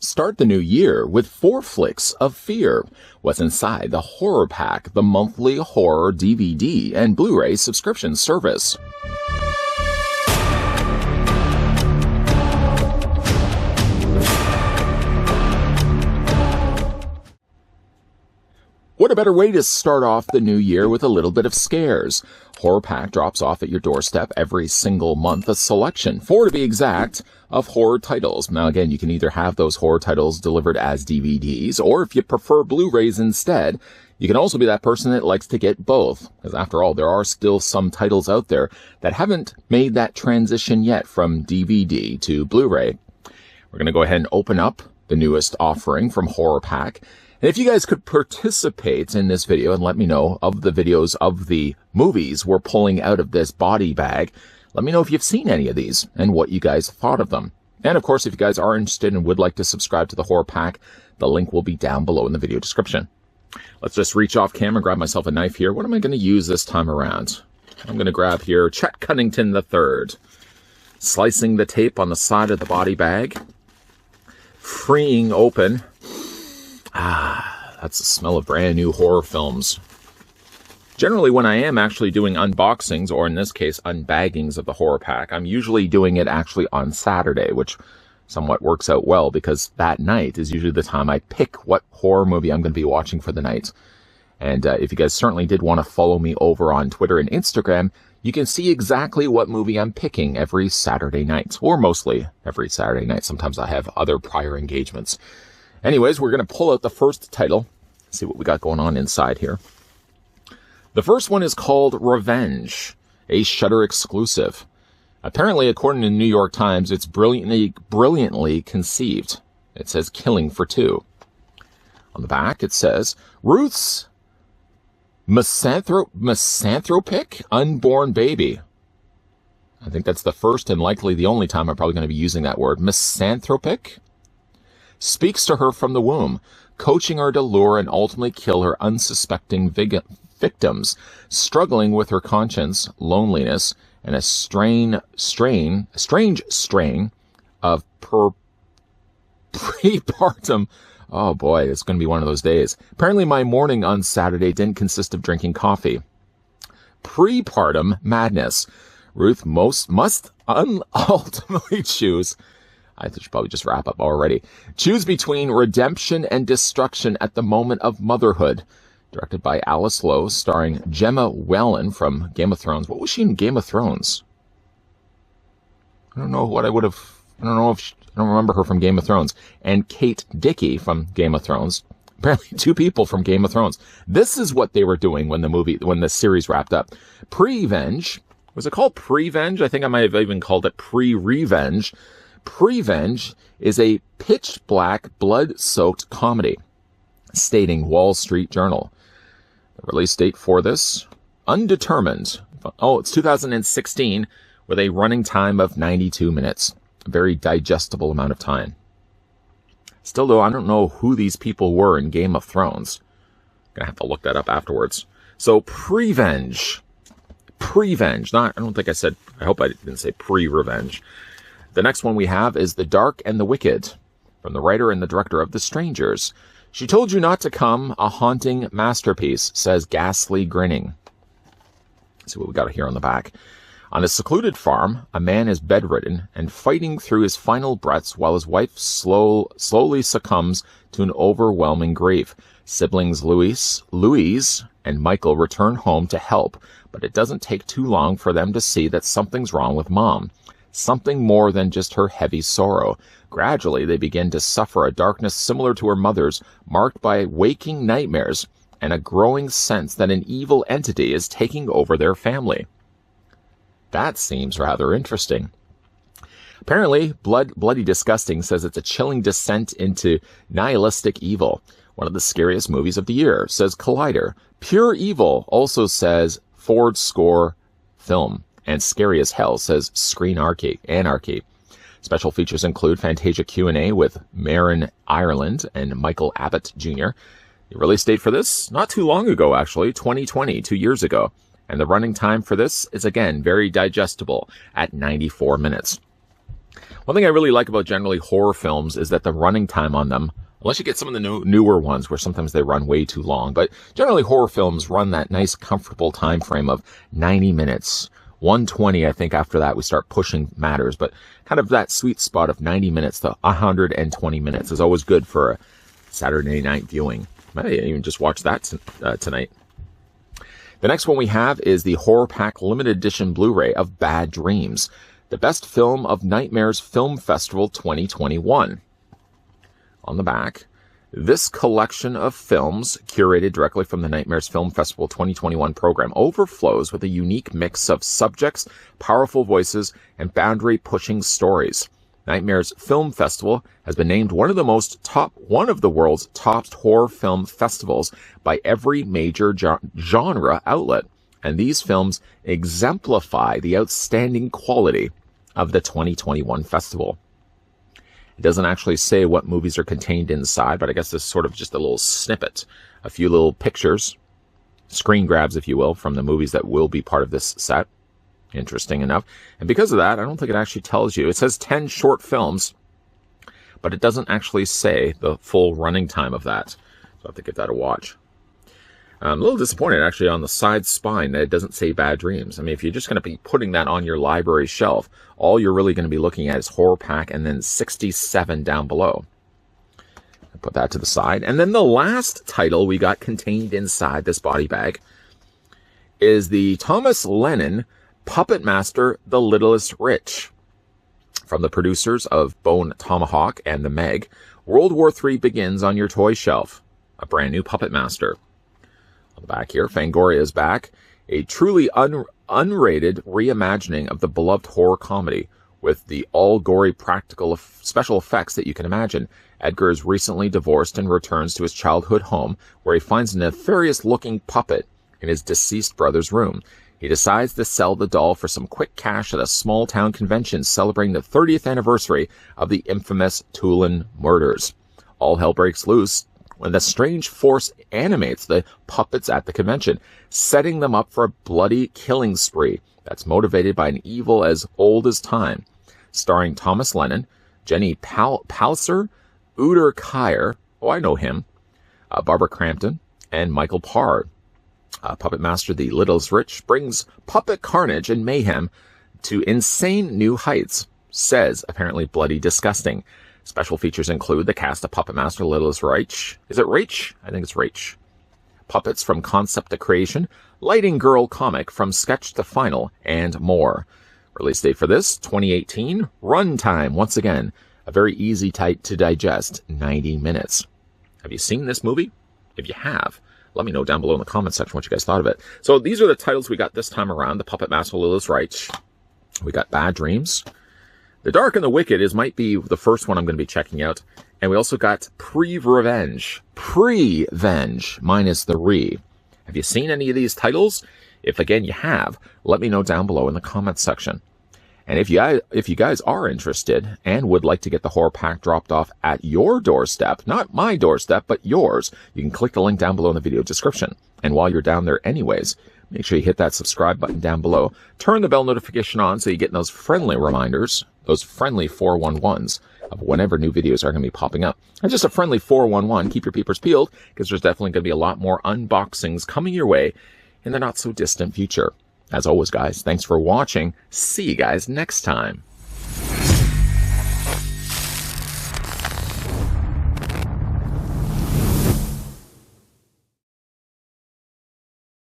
Start the new year with 4 flicks of fear. What's inside the Horror Pack, the monthly horror DVD and Blu-ray subscription service. What a better way to start off the new year with a little bit of scares. Horror Pack drops off at your doorstep every single month a selection, 4 to be exact, of horror titles. Now again, you can either have those horror titles delivered as DVDs, or if you prefer Blu-rays instead, you can also be that person that likes to get both. Because after all, there are still some titles out there that haven't made that transition yet from DVD to Blu-ray. We're going to go ahead and open up the newest offering from Horror Pack. And if you guys could participate in this video and let me know of the videos of the movies we're pulling out of this body bag, let me know if you've seen any of these and what you guys thought of them. And of course, if you guys are interested and would like to subscribe to the Horror Pack, the link will be down below in the video description. Let's just reach off camera and grab myself a knife here. What am I going to use this time around? I'm going to grab here Chet Cunnington III. Slicing the tape on the side of the body bag. Freeing open. That's the smell of brand new horror films. Generally, when I am actually doing unboxings, or in this case, unbaggings of the Horror Pack, I'm usually doing it actually on Saturday, which somewhat works out well because that night is usually the time I pick what horror movie I'm going to be watching for the night. And if you guys certainly did want to follow me over on Twitter and Instagram, you can see exactly what movie I'm picking every Saturday night, or mostly every Saturday night. Sometimes I have other prior engagements. Anyways, we're going to pull out the first title, see what we got going on inside here. The first one is called Revenge, a Shudder exclusive. Apparently, according to the New York Times, it's brilliantly conceived. It says killing for 2. On the back, it says, Ruth's misanthropic unborn baby. I think that's the first and likely the only time I'm probably going to be using that word. Misanthropic speaks to her from the womb, coaching her to lure and ultimately kill her unsuspecting victims, struggling with her conscience, loneliness, and a strange strain of prepartum. Oh boy, it's going to be one of those days. Apparently my morning on Saturday didn't consist of drinking coffee. Prepartum madness. Ruth must ultimately choose. I should probably just wrap up already. Choose between redemption and destruction at the moment of motherhood. Directed by Alice Lowe, starring Gemma Whelan from Game of Thrones. What was she in Game of Thrones? I don't know what I would have... I don't remember her from Game of Thrones. And Kate Dickie from Game of Thrones. Apparently 2 people from Game of Thrones. This is what they were doing when the series wrapped up. Prevenge. Was it called Prevenge? I think I might have even called it Pre-Revenge. Prevenge is a pitch-black, blood-soaked comedy, stating Wall Street Journal. The release date for this, undetermined. Oh, it's 2016, with a running time of 92 minutes. A very digestible amount of time. Still, though, I don't know who these people were in Game of Thrones. I'm going to have to look that up afterwards. So, Prevenge. Prevenge. I don't think I said, I hope I didn't say pre-revenge. The next one we have is The Dark and the Wicked, from the writer and the director of The Strangers. She told you not to come, a haunting masterpiece, says Ghastly Grinning. Let's see what we got here on the back. On a secluded farm, a man is bedridden and fighting through his final breaths while his wife slowly succumbs to an overwhelming grief. Siblings Louise and Michael return home to help, but it doesn't take too long for them to see that something's wrong with Mom. Something more than just her heavy sorrow. Gradually, they begin to suffer a darkness similar to her mother's, marked by waking nightmares and a growing sense that an evil entity is taking over their family. That seems rather interesting. Apparently, Bloody Disgusting says it's a chilling descent into nihilistic evil. One of the scariest movies of the year, says Collider. Pure Evil also says Ford Score Film. And Scary as Hell says Screen Anarchy. Special features include Fantasia Q&A with Marin Ireland and Michael Abbott Jr. The release date for this, not too long ago actually, 2020, 2 years ago. And the running time for this is again very digestible at 94 minutes. One thing I really like about generally horror films is that the running time on them, unless you get some of the newer ones where sometimes they run way too long, but generally horror films run that nice comfortable time frame of 90 minutes. 120, I think after that we start pushing matters, but kind of that sweet spot of 90 minutes to 120 minutes is always good for a Saturday night viewing. Might even just watch that tonight. The next one we have is the Horror Pack Limited Edition Blu-ray of Bad Dreams, the Best Film of Nightmares Film Festival 2021. On the back, this collection of films, curated directly from the Nightmares Film Festival 2021 program, overflows with a unique mix of subjects, powerful voices, and boundary-pushing stories. Nightmares Film Festival has been named one of the world's top horror film festivals by every major genre outlet, and these films exemplify the outstanding quality of the 2021 festival. It doesn't actually say what movies are contained inside, but I guess this is sort of just a little snippet, a few little pictures, screen grabs, if you will, from the movies that will be part of this set. Interesting enough. And because of that, I don't think it actually tells you. It says 10 short films, but it doesn't actually say the full running time of that. So I have to give that a watch. I'm a little disappointed, actually, on the side spine that it doesn't say Bad Dreams. I mean, if you're just going to be putting that on your library shelf, all you're really going to be looking at is Horror Pack and then 67 down below. I'll put that to the side. And then the last title we got contained inside this body bag is the Thomas Lennon Puppet Master, The Littlest Rich. From the producers of Bone Tomahawk and The Meg, World War III begins on your toy shelf. A brand new Puppet Master. On the back here, Fangoria is back. A truly unrated reimagining of the beloved horror comedy with the all-gory practical special effects that you can imagine. Edgar is recently divorced and returns to his childhood home, where he finds a nefarious-looking puppet in his deceased brother's room. He decides to sell the doll for some quick cash at a small-town convention celebrating the 30th anniversary of the infamous Tulin murders. All hell breaks loose when the strange force animates the puppets at the convention, setting them up for a bloody killing spree that's motivated by an evil as old as time. Starring Thomas Lennon, Jenny Palser, Uder Kier, oh, I know him, Barbara Crampton, and Michael Parr. Puppet Master The Littlest Rich brings puppet carnage and mayhem to insane new heights, says apparently bloody disgusting. Special features include the cast of Puppet Master Littlest Rich. Is it Rach? I think it's Rach. Puppets from concept to creation, lighting girl comic from sketch to final, and more. Release date for this, 2018. Run time, once again, a very easy type to digest, 90 minutes. Have you seen this movie? If you have, let me know down below in the comment section what you guys thought of it. So these are the titles we got this time around. The Puppet Master Littlest Rich. We got Bad Dreams. The Dark and the Wicked might be the first one I'm going to be checking out. And we also got Pre-Revenge. Pre-Venge, minus the re. Have you seen any of these titles? If, again, you have, let me know down below in the comments section. And if you guys are interested and would like to get the Horror Pack dropped off at your doorstep, not my doorstep, but yours, you can click the link down below in the video description. And while you're down there anyways, make sure you hit that subscribe button down below. Turn the bell notification on so you get those friendly reminders, those friendly 411s of whenever new videos are going to be popping up. And just a friendly 411, keep your peepers peeled, because there's definitely going to be a lot more unboxings coming your way in the not so distant future. As always, guys, thanks for watching. See you guys next time.